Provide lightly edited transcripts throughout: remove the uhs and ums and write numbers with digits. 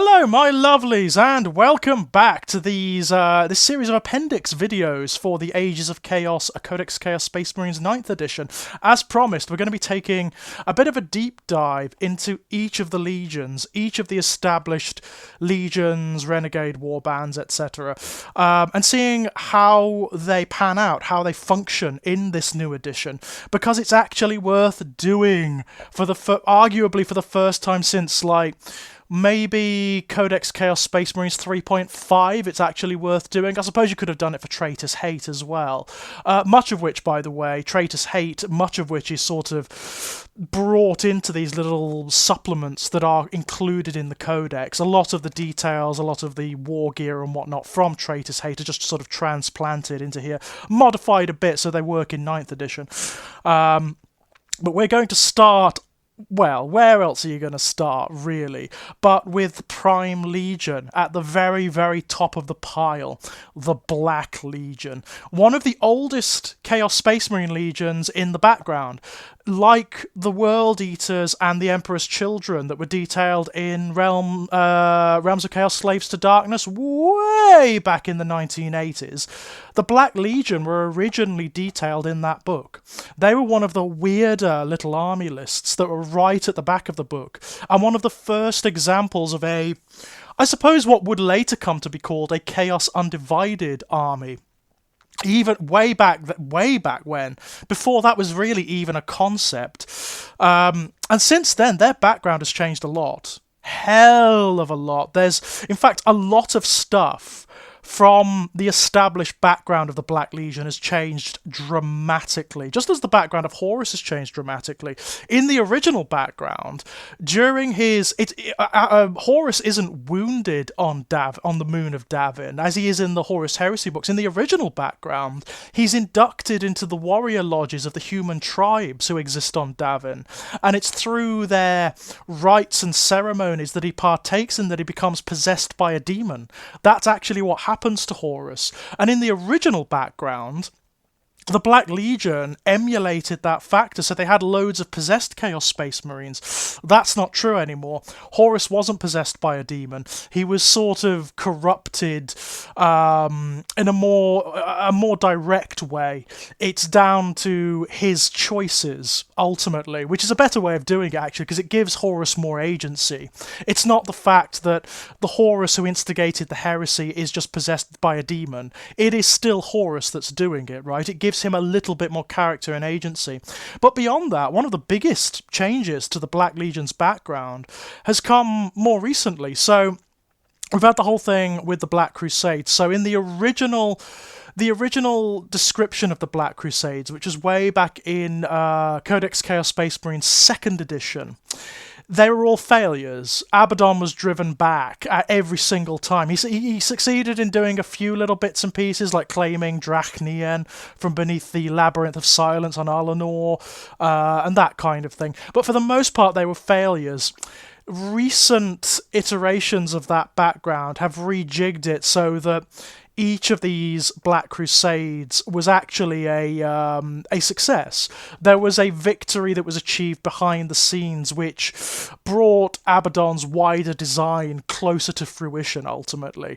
Hello, my lovelies, and welcome back to this series of appendix videos for the Ages of Chaos, a Codex Chaos Space Marines 9th edition. As promised, we're going to be taking a bit of a deep dive into each of the legions, each of the established legions, renegade warbands, etc., and seeing how they pan out, how they function in this new edition, because it's actually worth doing arguably for the first time since, maybe Codex Chaos Space Marines 3.5, it's actually worth doing. I suppose you could have done it for Traitors Hate as well. Much of which, by the way, Traitors Hate, much of which is sort of brought into these little supplements that are included in the Codex. A lot of the details, a lot of the war gear and whatnot from Traitors Hate are just sort of transplanted into here, modified a bit so they work in 9th edition. But we're going to start... Well, where else are you going to start, really? But with Prime Legion at the very, very top of the pile, the Black Legion. One of the oldest Chaos Space Marine legions in the background. Like the World Eaters and the Emperor's Children that were detailed in Realms of Chaos Slaves to Darkness way back in the 1980s, the Black Legion were originally detailed in that book. They were one of the weirder little army lists that were right at the back of the book, and one of the first examples of I suppose what would later come to be called a Chaos Undivided army. Even way back when, before that was really even a concept. And since then, their background has changed a lot. Hell of a lot. There's, in fact, a lot of stuff from the established background of the Black Legion has changed dramatically, just as the background of Horus has changed dramatically. In the original background, during his... Horus isn't wounded on the moon of Davin, as he is in the Horus Heresy books. In the original background, he's inducted into the warrior lodges of the human tribes who exist on Davin, and it's through their rites and ceremonies that he partakes in that he becomes possessed by a demon. That's actually what happens to Horus. And in the original background, the Black Legion emulated that factor, so they had loads of possessed Chaos Space Marines. That's not true anymore. Horus wasn't possessed by a demon. He was sort of corrupted in a more direct way. It's down to his choices, ultimately, which is a better way of doing it, actually, because it gives Horus more agency. It's not the fact that the Horus who instigated the heresy is just possessed by a demon. It is still Horus that's doing it, right? It gives him a little bit more character and agency. But beyond that, one of the biggest changes to the Black Legion's background has come more recently. So we've had the whole thing with the Black Crusades. So in the original description of the Black Crusades, which is way back in Codex Chaos Space Marines 2nd edition, they were all failures. Abaddon was driven back at every single time. He succeeded in doing a few little bits and pieces, like claiming Drachnien from beneath the Labyrinth of Silence on Alanor, and that kind of thing. But for the most part, they were failures. Recent iterations of that background have rejigged it so that each of these Black Crusades was actually a success. There was a victory that was achieved behind the scenes which brought Abaddon's wider design closer to fruition, ultimately,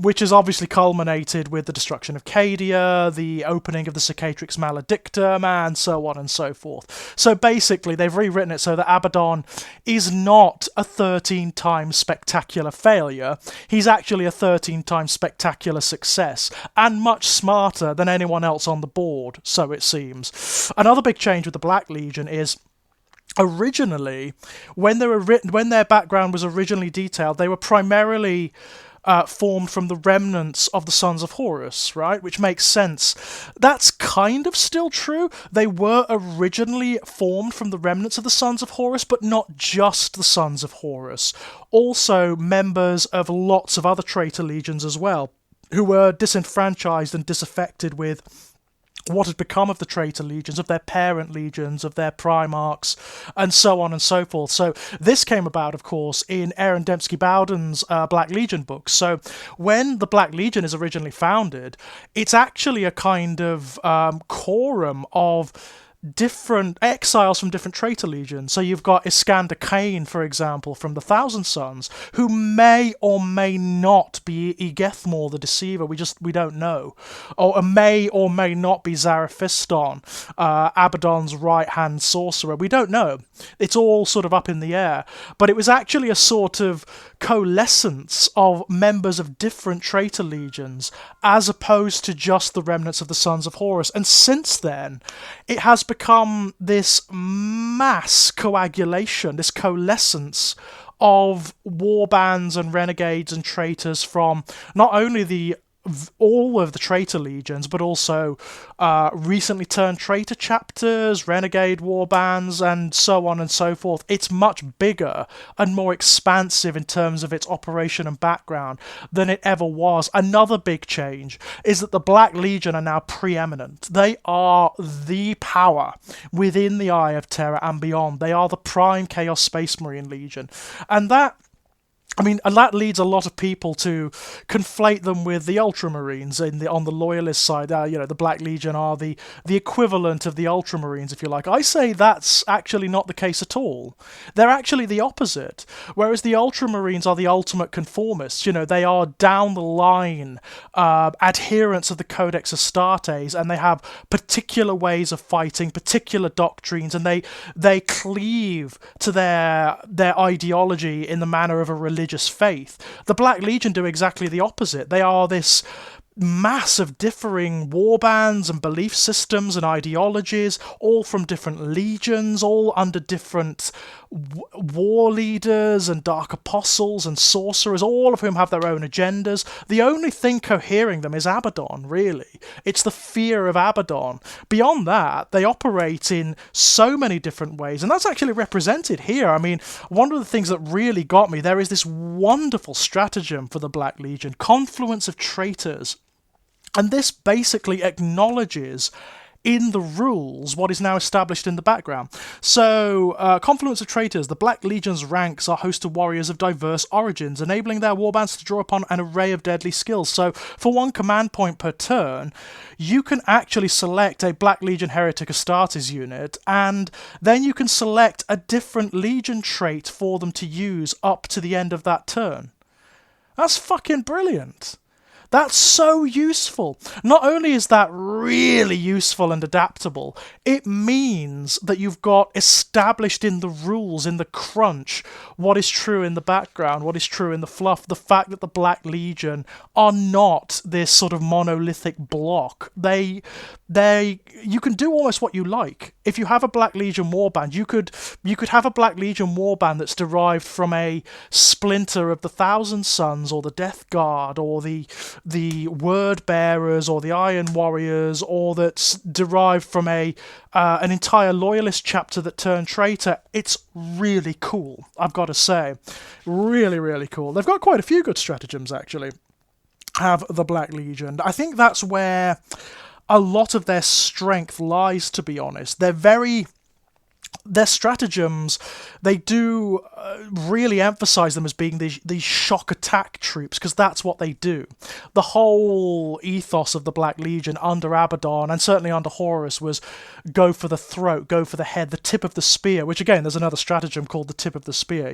which has obviously culminated with the destruction of Cadia, the opening of the Cicatrix Maledictum, and so on and so forth. So basically, they've rewritten it so that Abaddon is not a 13-time spectacular failure. He's actually a 13-time spectacular success, and much smarter than anyone else on the board, so it seems. Another big change with the Black Legion is originally, when their background was originally detailed, they were primarily formed from the remnants of the Sons of Horus, right? Which makes sense. That's kind of still true. They were originally formed from the remnants of the Sons of Horus, but not just the Sons of Horus. Also members of lots of other traitor legions as well, who were disenfranchised and disaffected with what had become of the traitor legions, of their parent legions, of their primarchs, and so on and so forth. So this came about, of course, in Aaron Dembski-Bowden's Black Legion books. So when the Black Legion is originally founded, it's actually a kind of quorum of different exiles from different traitor legions. So you've got Iskander Kane, for example, from the Thousand Sons, who may or may not be Egethmor the Deceiver. We don't know. Or may or may not be Zarafiston, Abaddon's right-hand sorcerer. We don't know. It's all sort of up in the air. But it was actually a sort of coalescence of members of different traitor legions, as opposed to just the remnants of the Sons of Horus. And since then, it has become this mass coagulation, this coalescence of warbands and renegades and traitors from not only all of the traitor legions, but also recently turned traitor chapters, renegade warbands, and so on and so forth. It's much bigger and more expansive in terms of its operation and background than it ever was. Another big change is that the Black Legion are now preeminent. They are the power within the Eye of Terror and beyond. They are the prime Chaos Space Marine Legion. And that leads a lot of people to conflate them with the Ultramarines on the Loyalist side. The Black Legion are the equivalent of the Ultramarines, if you like. I say that's actually not the case at all. They're actually the opposite. Whereas the Ultramarines are the ultimate conformists. They are down the line adherents of the Codex Astartes, and they have particular ways of fighting, particular doctrines, and they cleave to their ideology in the manner of a religious faith. The Black Legion do exactly the opposite. They are this mass of differing warbands and belief systems and ideologies, all from different legions, all under different war leaders and dark apostles and sorcerers, all of whom have their own agendas. The only thing cohering them is Abaddon, really. It's the fear of Abaddon. Beyond that, they operate in so many different ways, and that's actually represented here. One of the things that really got me, there is this wonderful stratagem for the Black Legion, Confluence of Traitors. And this basically acknowledges in the rules what is now established in the background. So, Confluence of Traitors, the Black Legion's ranks are host of warriors of diverse origins, enabling their warbands to draw upon an array of deadly skills. So, for one command point per turn, you can actually select a Black Legion Heretic Astartes unit, and then you can select a different Legion trait for them to use up to the end of that turn. That's fucking brilliant. That's so useful. Not only is that really useful and adaptable, it means that you've got established in the rules, in the crunch, what is true in the background, what is true in the fluff, the fact that the Black Legion are not this sort of monolithic block. You can do almost what you like. If you have a Black Legion warband, you could have a Black Legion warband that's derived from a splinter of the Thousand Sons or the Death Guard or the Word Bearers or the Iron Warriors, or that's derived from an entire Loyalist chapter that turned traitor. It's really cool, I've got to say. Really, really cool. They've got quite a few good stratagems, actually, have the Black Legion. I think that's where a lot of their strength lies, to be honest. Their stratagems, they do really emphasize them as being these shock attack troops, because that's what they do. The whole ethos of the Black Legion under Abaddon, and certainly under Horus, was go for the throat, go for the head, the tip of the spear, which again, there's another stratagem called the tip of the spear,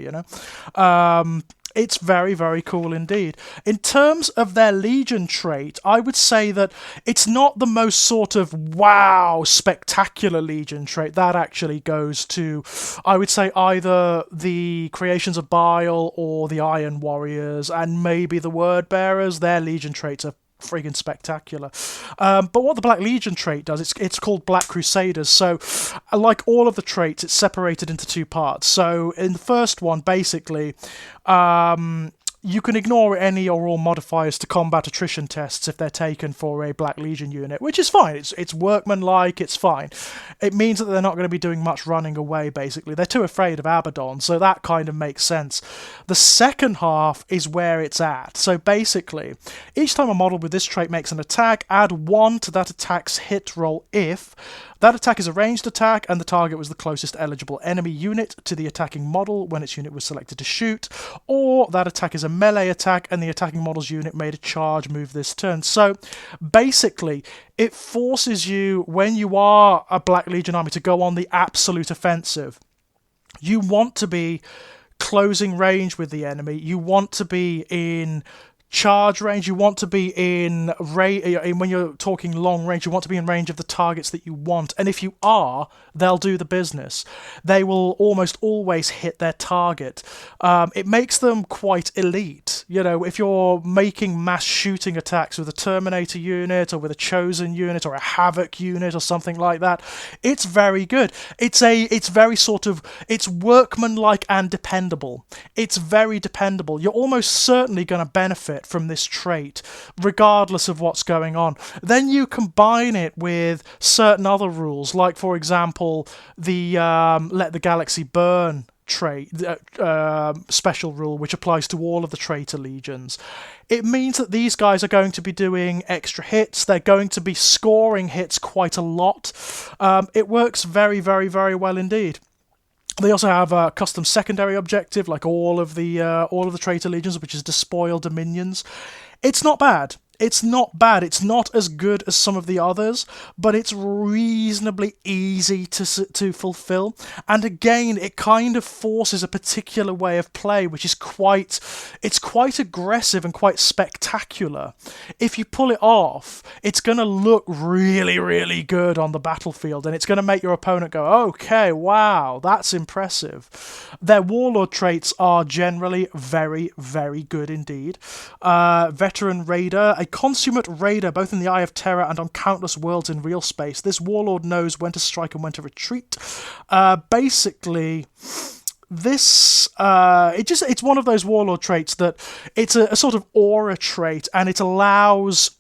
It's very, very cool indeed. In terms of their Legion trait, I would say that it's not the most sort of wow, spectacular Legion trait. That actually goes to, I would say, either the Creations of Bile or the Iron Warriors, and maybe the Word Bearers. Their Legion traits are friggin' spectacular. But what the Black Legion trait does, it's called Black Crusaders. So, like all of the traits, it's separated into two parts. So, in the first one, basically, you can ignore any or all modifiers to combat attrition tests if they're taken for a Black Legion unit, which is fine. It's workmanlike, it's fine. It means that they're not going to be doing much running away, basically. They're too afraid of Abaddon, so that kind of makes sense. The second half is where it's at. So basically, each time a model with this trait makes an attack, add 1 to that attack's hit roll if That attack is a ranged attack, and the target was the closest eligible enemy unit to the attacking model when its unit was selected to shoot, or that attack is a melee attack, and the attacking model's unit made a charge move this turn. So basically, it forces you, when you are a Black Legion army, to go on the absolute offensive. You want to be closing range with the enemy. You want to be in charge range. You want to be in when you're talking long range, you want to be in range of the targets that you want. And if you are, they'll do the business. They will almost always hit their target. It makes them quite elite. You know, if you're making mass shooting attacks with a Terminator unit or with a Chosen unit or a Havoc unit or something like that, it's very good. It's very sort of, it's workmanlike and dependable. It's very dependable. You're almost certainly going to benefit from this trait, regardless of what's going on. Then you combine it with certain other rules, like, for example, the Let the Galaxy Burn trait, special rule, which applies to all of the traitor legions. It means that these guys are going to be doing extra hits. They're going to be scoring hits quite a lot. It works very, very, very well indeed. They also have a custom secondary objective, like all of the traitor legions, which is despoil dominions. It's not bad. It's not bad. It's not as good as some of the others, but it's reasonably easy to fulfill. And again, it kind of forces a particular way of play, which is quite aggressive and quite spectacular. If you pull it off, it's going to look really, really good on the battlefield, and it's going to make your opponent go, okay, wow, that's impressive. Their Warlord traits are generally very, very good indeed. Veteran Raider, a consummate raider both in the Eye of Terror and on countless worlds in real space. This Warlord knows when to strike and when to retreat. Basically, this it's one of those Warlord traits that it's a sort of aura trait, and it allows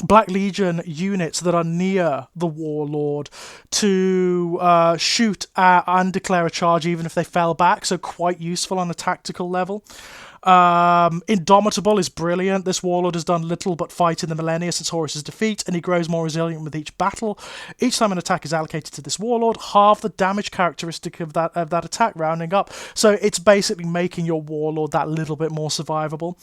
Black Legion units that are near the Warlord to shoot and declare a charge even if they fell back, so quite useful on a tactical level. Indomitable is brilliant. This Warlord has done little but fight in the millennia since Horus's defeat, and he grows more resilient with each battle. Each time an attack is allocated to this Warlord, halve the damage characteristic of that attack, rounding up. So it's basically making your Warlord that little bit more survivable.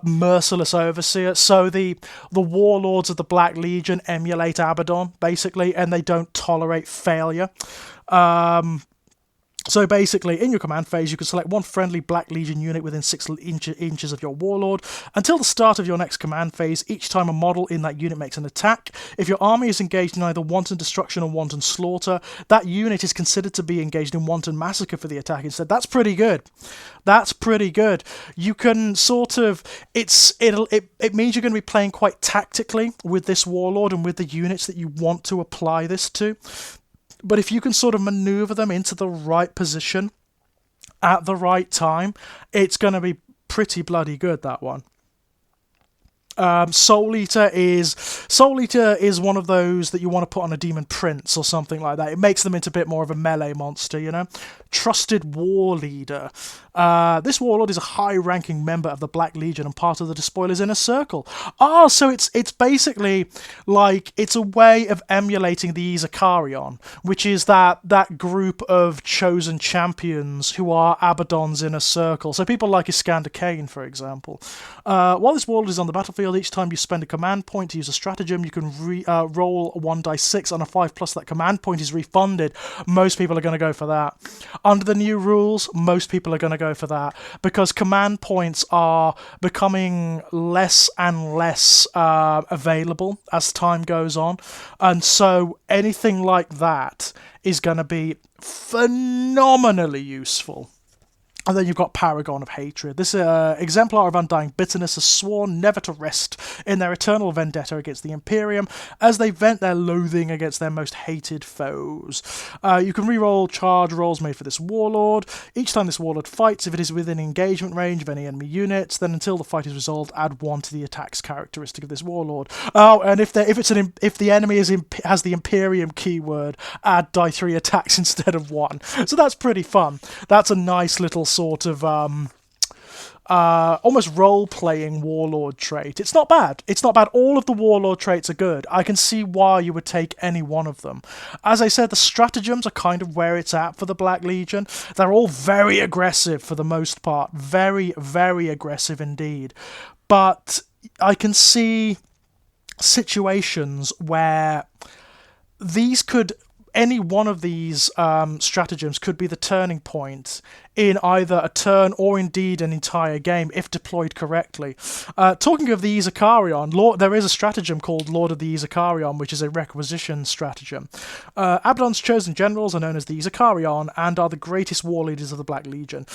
Merciless Overseer. So the Warlords of the Black Legion emulate Abaddon, basically, and they don't tolerate failure. So basically, in your command phase, you can select one friendly Black Legion unit within 6 inches of your Warlord. Until the start of your next command phase, each time a model in that unit makes an attack, if your army is engaged in either wanton destruction or wanton slaughter, that unit is considered to be engaged in wanton massacre for the attack instead. That's pretty good. That's pretty good. You can sort of, it means you're going to be playing quite tactically with this Warlord and with the units that you want to apply this to. But if you can sort of maneuver them into the right position at the right time, it's going to be pretty bloody good, that one. Soul Eater is one of those that you want to put on a Demon Prince or something like that. It makes them into a bit more of a melee monster, you know. Trusted War Leader. This Warlord is a high-ranking member of the Black Legion and part of the Despoiler's inner circle. So it's basically like it's a way of emulating the Izakarion, which is that group of chosen champions who are Abaddon's inner circle. So people like Iskander Kane, for example. While this Warlord is on the battlefield, each time you spend a command point to use a stratagem, you can roll 1d6 on a 5+. That command point is refunded. Most people are going to go for that. Under the new rules, most people are going to go for that because command points are becoming less and less available as time goes on. And so anything like that is going to be phenomenally useful. And then you've got Paragon of Hatred. This exemplar of undying bitterness has sworn never to rest in their eternal vendetta against the Imperium as they vent their loathing against their most hated foes. You can reroll charge rolls made for this Warlord. Each time this Warlord fights, if it is within engagement range of any enemy units, then until the fight is resolved, add 1 to the attack's characteristic of this Warlord. Oh, and if the enemy has the Imperium keyword, add die 3 attacks instead of 1. So that's pretty fun. That's a nice little sort of almost role-playing Warlord trait. It's not bad. It's not bad. All of the Warlord traits are good. I can see why you would take any one of them. As I said, the stratagems are kind of where it's at for the Black Legion. They're all very aggressive for the most part. Very, very aggressive indeed. But I can see situations where any one of these stratagems could be the turning point in either a turn or indeed an entire game if deployed correctly. Talking of the Izakarion, there is a stratagem called Lord of the Izakarion, which is a requisition stratagem. Abaddon's chosen generals are known as the Izakarion and are the greatest war leaders of the Black Legion.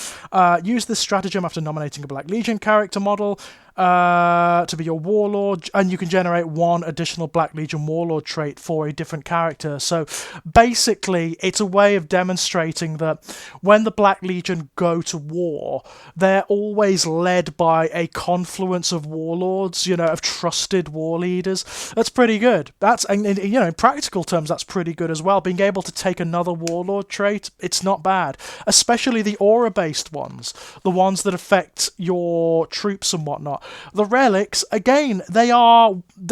Use this stratagem after nominating a Black Legion character model to be your warlord, and you can generate one additional Black Legion warlord trait for a different character. So basically it's a way of demonstrating that when the Black Legion go to war, they're always led by a confluence of warlords, of trusted war leaders. That's pretty good. In practical terms, that's pretty good as well. Being able to take another warlord trait, it's not bad, especially the aura-based ones, the ones that affect your troops and whatnot. The relics, again, they're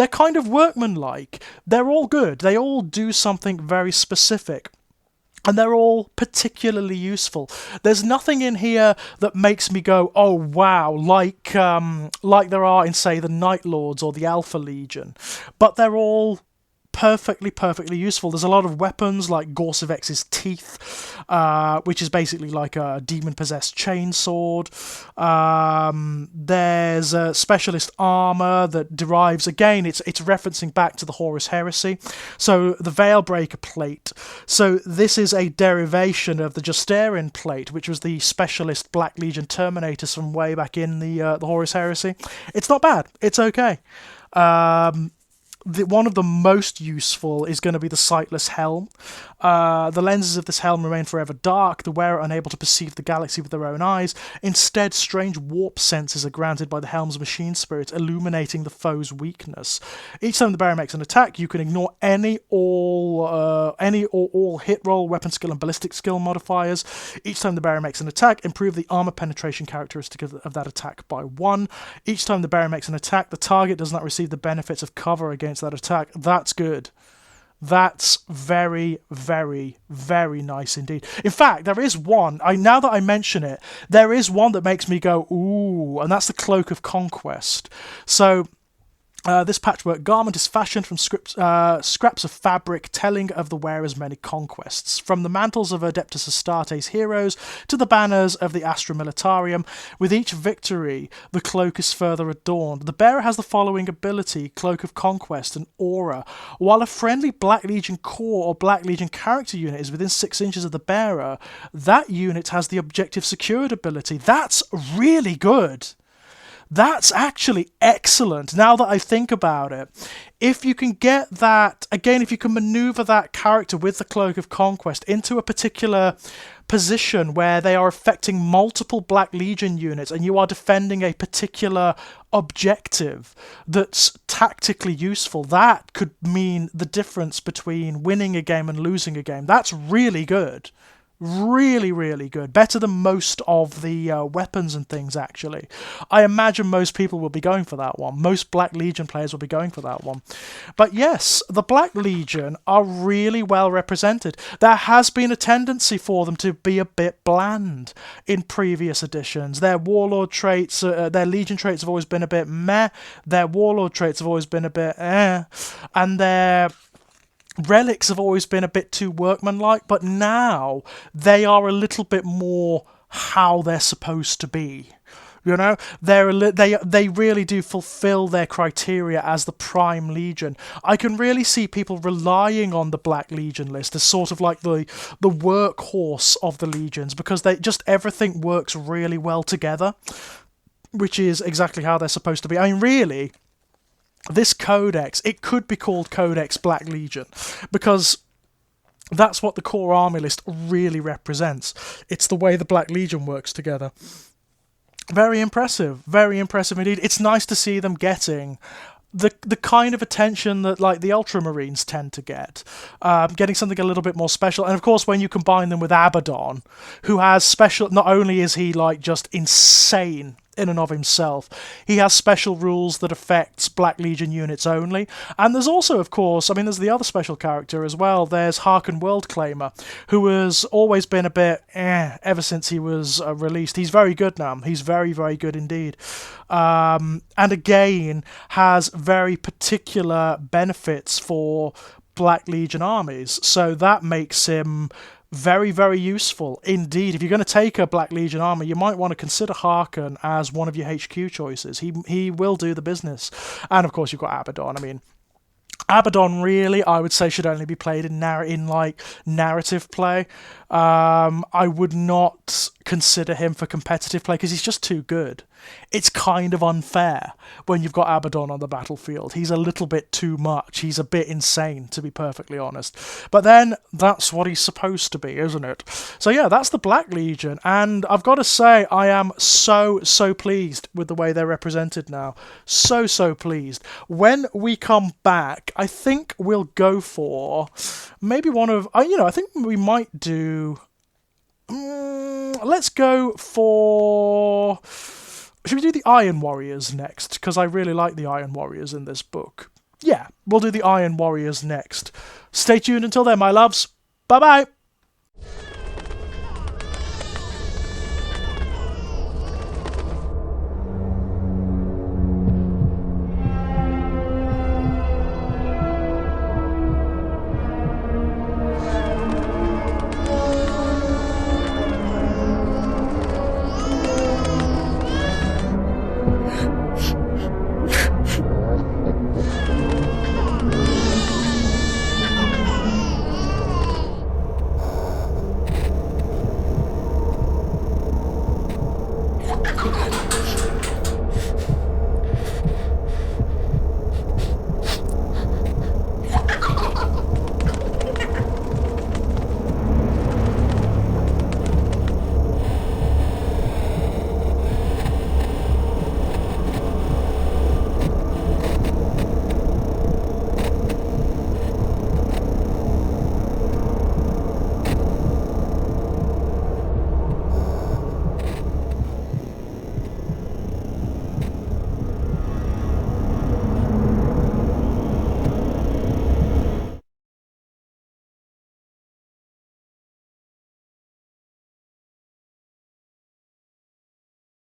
kind of workmanlike. They're all good. They all do something very specific. And they're all particularly useful. There's nothing in here that makes me go, oh wow, like there are in, say, the Night Lords or the Alpha Legion. But they're all perfectly useful. There's a lot of weapons like Gorsevex's Teeth, which is basically like a demon-possessed chainsword. There's a specialist armor that derives, again, it's referencing back to the Horus Heresy. So the Veilbreaker plate. So this is a derivation of the Justarian plate, which was the specialist Black Legion Terminators from way back in the Horus Heresy. It's not bad. It's okay. One of the most useful is going to be the Sightless Helm. The lenses of this helm remain forever dark, the wearer unable to perceive the galaxy with their own eyes. Instead, strange warp senses are granted by the helm's machine spirit, illuminating the foe's weakness. Each time the bearer makes an attack, you can ignore any or all hit roll, weapon skill, and ballistic skill modifiers. Each time the bearer makes an attack, improve the armor penetration characteristic of that attack by 1. Each time the bearer makes an attack, the target does not receive the benefits of cover against that attack. That's good. That's very, very, very nice indeed. In fact, there is one, now that I mention it, there is one that makes me go, ooh, and that's the Cloak of Conquest. So this patchwork garment is fashioned from scraps of fabric, telling of the wearer's many conquests. From the mantles of Adeptus Astarte's heroes to the banners of the Astra Militarum, with each victory, the cloak is further adorned. The bearer has the following ability, Cloak of Conquest and Aura. While a friendly Black Legion core or Black Legion character unit is within 6 inches of the bearer, that unit has the objective secured ability. That's really good. That's actually excellent, now that I think about it. If you can get that, again, if you can maneuver that character with the Cloak of Conquest into a particular position where they are affecting multiple Black Legion units and you are defending a particular objective that's tactically useful, that could mean the difference between winning a game and losing a game. That's really good. Really, really good. Better than most of the weapons and things, actually. I imagine most people will be going for that one. Most Black Legion players will be going for that one. But yes, the Black Legion are really well represented. There has been a tendency for them to be a bit bland in previous editions. Their Warlord traits, their Legion traits have always been a bit meh. Their Warlord traits have always been a bit eh. And their relics have always been a bit too workmanlike, but now they are a little bit more how they're supposed to be. They really do fulfill their criteria as the Prime Legion. I can really see people relying on the Black Legion list as sort of like the workhorse of the legions, because everything works really well together, which is exactly how they're supposed to be. I mean, really, this Codex, it could be called Codex Black Legion, because that's what the core army list really represents. It's the way the Black Legion works together. Very impressive indeed. It's nice to see them getting the kind of attention that like the Ultramarines tend to get, getting something a little bit more special. And of course, when you combine them with Abaddon, who has special, not only is he like just insane in and of himself. He has special rules that affects Black Legion units only. And there's also, of course, I mean, there's the other special character as well. There's Harken Worldclaimer, who has always been a bit ever since he was released. He's very good now. He's very, very good indeed. And again, has very particular benefits for Black Legion armies. So that makes him very, very useful indeed. If you're going to take a Black Legion army, you might want to consider Harken as one of your HQ choices. He will do the business. And of course, you've got Abaddon. I mean, Abaddon really, I would say, should only be played in narrative play. I would not consider him for competitive play because he's just too good. It's kind of unfair when you've got Abaddon on the battlefield. He's a little bit too much. He's a bit insane, to be perfectly honest. But then, that's what he's supposed to be, isn't it? So yeah, that's the Black Legion, and I've got to say, I am so pleased with the way they're represented now. So pleased. When we come back, I think we'll go for maybe one of... I think we might do... let's go for... Should we do the Iron Warriors next? Because I really like the Iron Warriors in this book. Yeah, we'll do the Iron Warriors next. Stay tuned until then, my loves. Bye-bye!